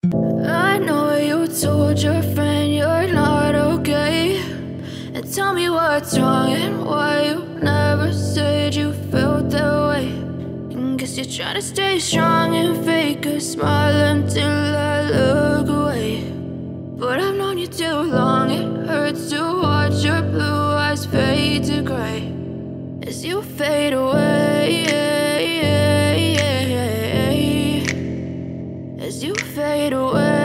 I know you told your friend you're not okay, and tell me what's wrong and why you never said you felt that way. And guess you're trying to stay strong and fake a smile until I look away. But I've known you too long, it hurts to watch your blue eyes fade to gray as you fade away, as you fade away.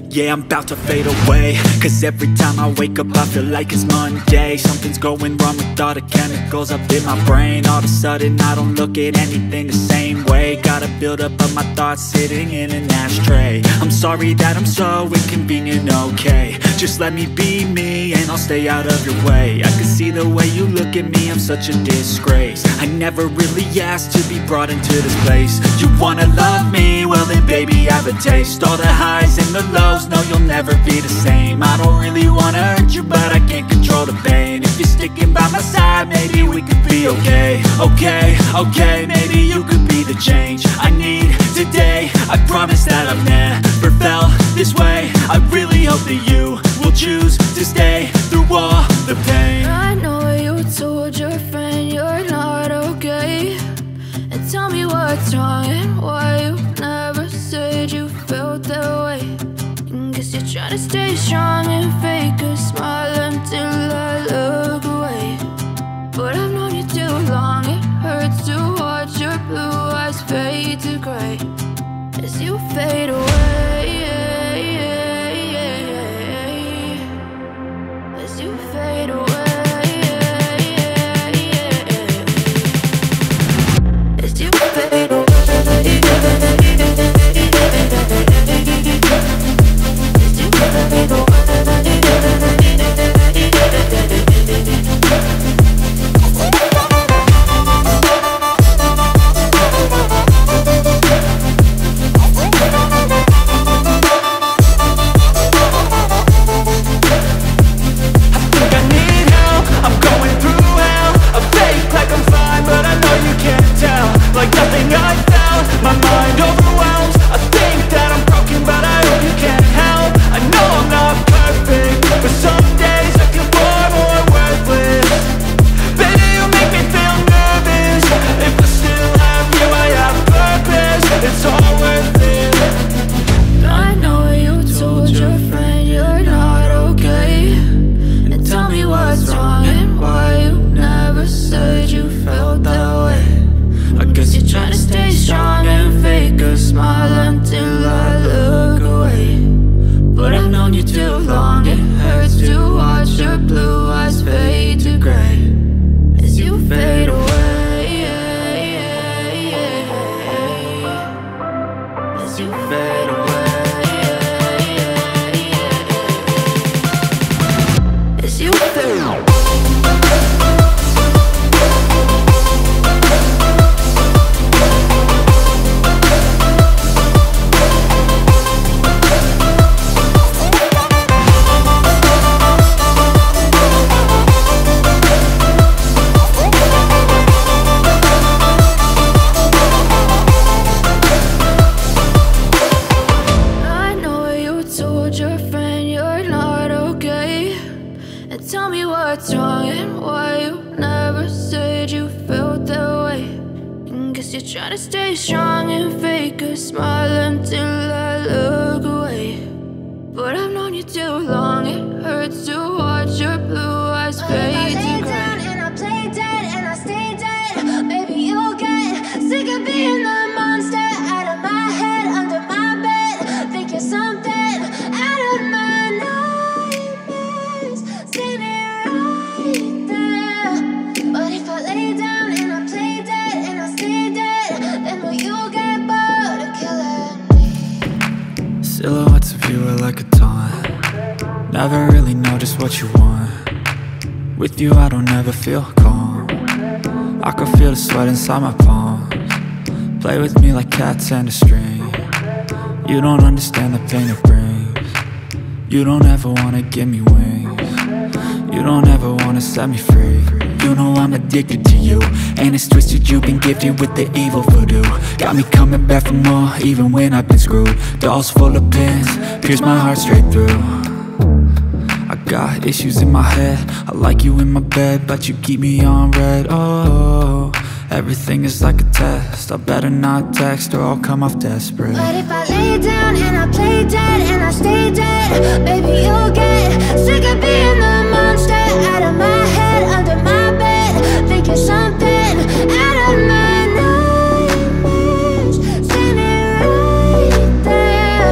Yeah, I'm about to fade away, cause every time I wake up I feel like it's Monday. Something's going wrong with all the chemicals up in my brain. All of a sudden I don't look at anything the same way. Got a build up of my thoughts sitting in an ashtray. I'm sorry that I'm so inconvenient, okay. Just let me be me and I'll stay out of your way. I can see the way you look at me, I'm such a disgrace. I never really asked to be brought into this place. You wanna love me? Well then baby have a taste. All the highs and the lows, no, you'll never be the same. I don't really wanna hurt you, but I can't control the pain. If you're sticking by my side, maybe we could be okay. Okay, maybe you could be the change I need today. I promise that I've never felt this way. I really hope that you will choose to stay through all the pain. I know you told your friend you're not okay, and tell me what's wrong and why you never said you felt that way. Guess you're trying to stay strong and fake a smile until I look away. But I've known you too long, it hurts to watch your blue eyes fade to gray as you fade away, as you fade away, as you fade away. Silhouettes of you are like a taunt. Never really know just what you want. With you I don't ever feel calm. I can feel the sweat inside my palms. Play with me like cats and a string. You don't understand the pain it brings. You don't ever wanna give me wings. You don't ever wanna set me free. you know I'm addicted to you. And it's twisted, you've been gifted with the evil voodoo. Got me coming back for more, even when I've been screwed. Dolls full of pins, pierce my heart straight through. I got issues in my head, I like you in my bed, but you keep me on red. Oh, everything is like a test, I better not text or I'll come off desperate. But if I lay down and I play dead and I stay dead, baby you'll get sick of being the monster out of my head, under my bed, thinking something out of my nightmares, standing right there.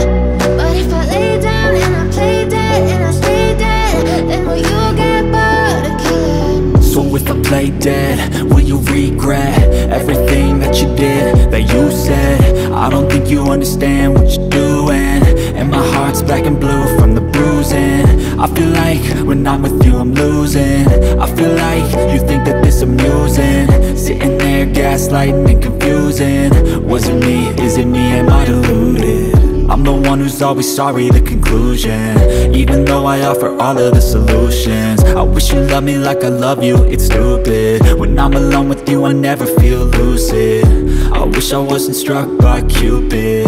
But if I lay down and I play dead and I stay dead, then will you get bored of killing me? So if I play dead, will you regret everything that you did, that you said? I don't think you understand what you're doing, and my heart's black and blue from the bruising. I feel like when I'm with you I'm losing. I feel like you think that this amusing, sitting there gaslighting and confusing. Was it me? Is it me? Am I deluded? I'm the one who's always sorry, the conclusion, even though I offer all of the solutions. I wish you loved me like I love you, it's stupid. When I'm alone with you I never feel lucid. I wish I wasn't struck by Cupid.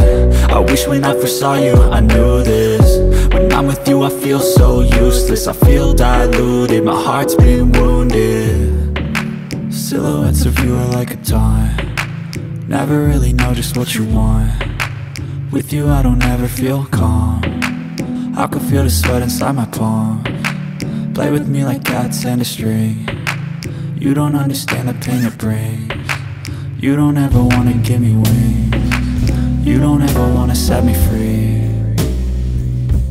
I wish when I first saw you I knew this. When I'm with you I feel so useless, I feel diluted, my heart's been wounded. Silhouettes of you are like a taunt, never really know just what you want. With you I don't ever feel calm, I can feel the sweat inside my palm. Play with me like cats and a string, you don't understand the pain it brings. You don't ever wanna give me wings, you don't ever wanna set me free.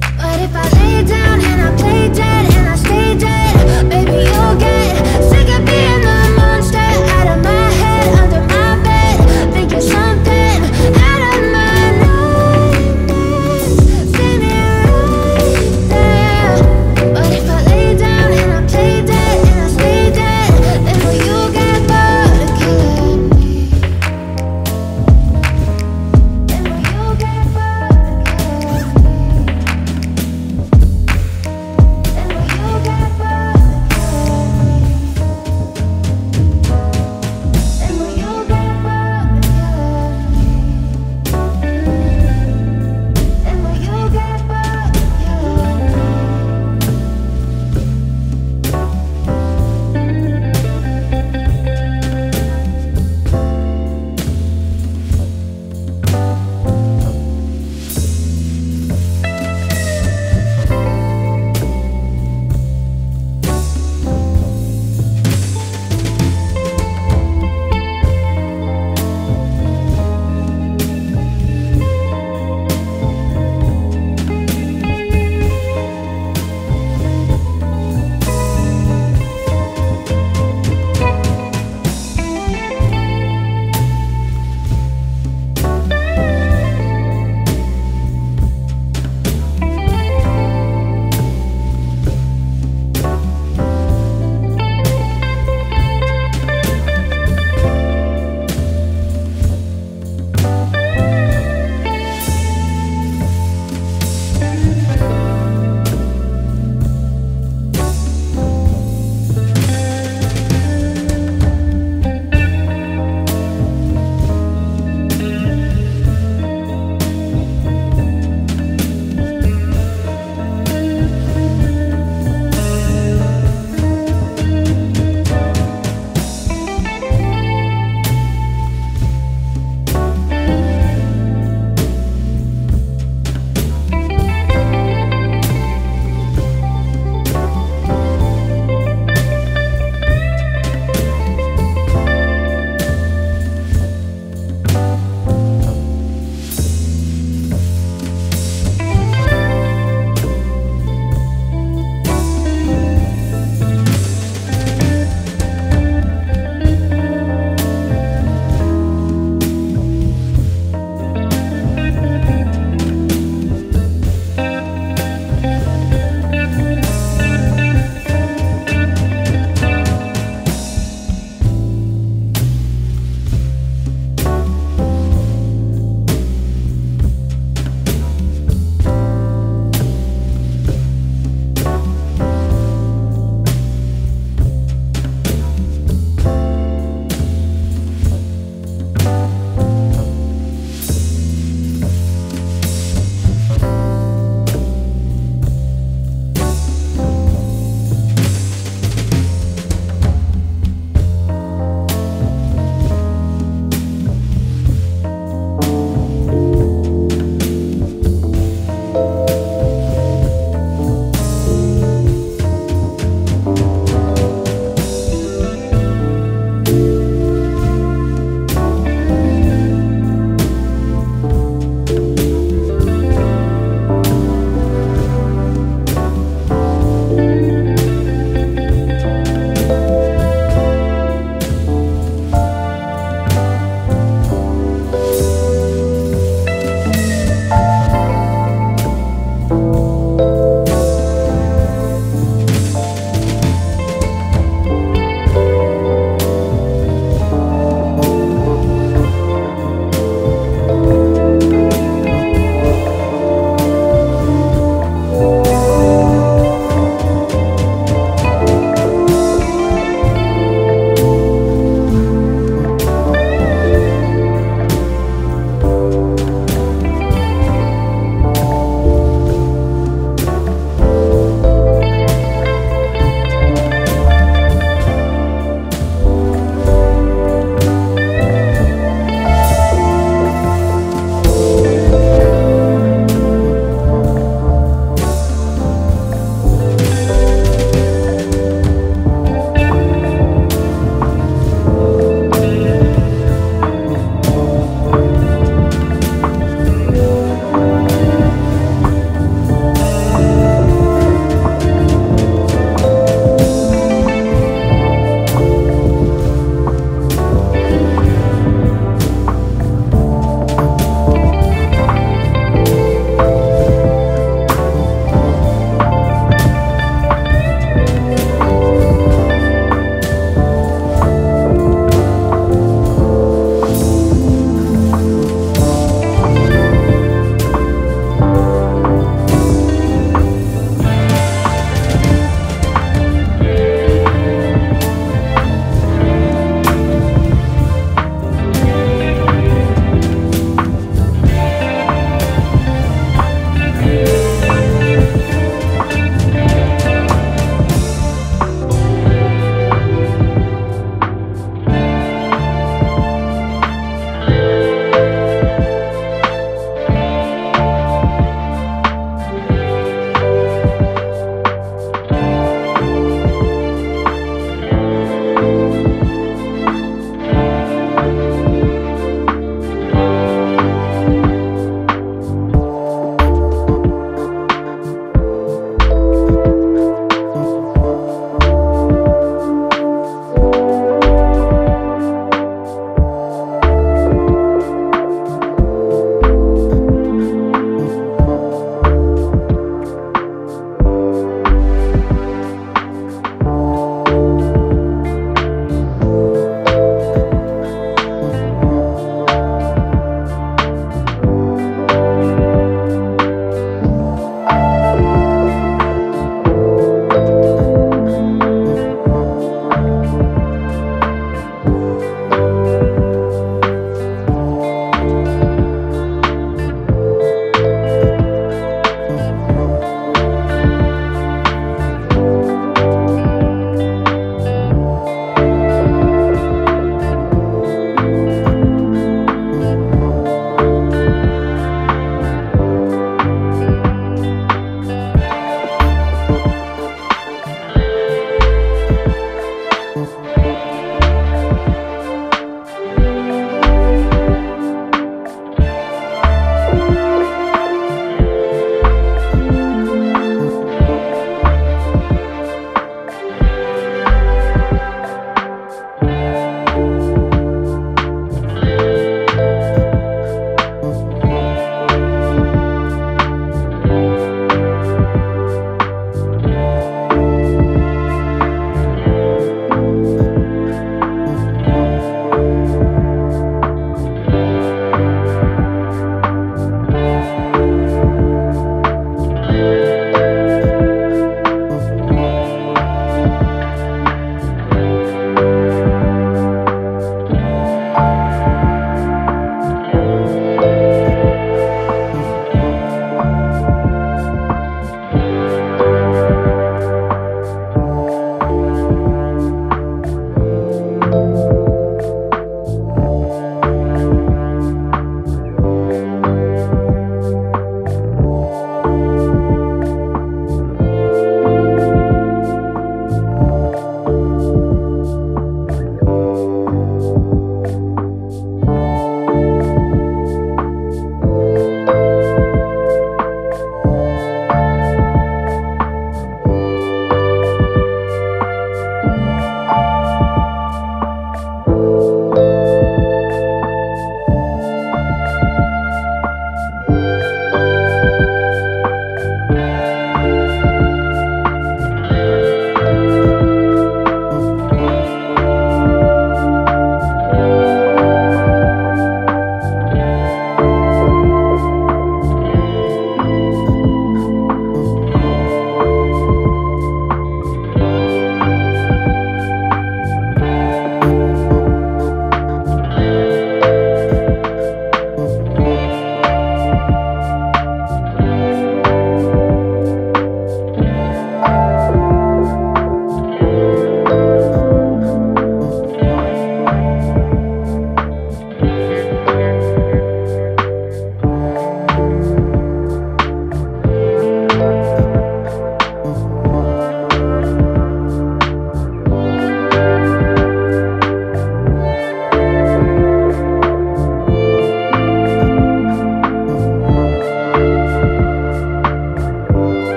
But if I lay down and I play dead and I stay dead, baby you'll get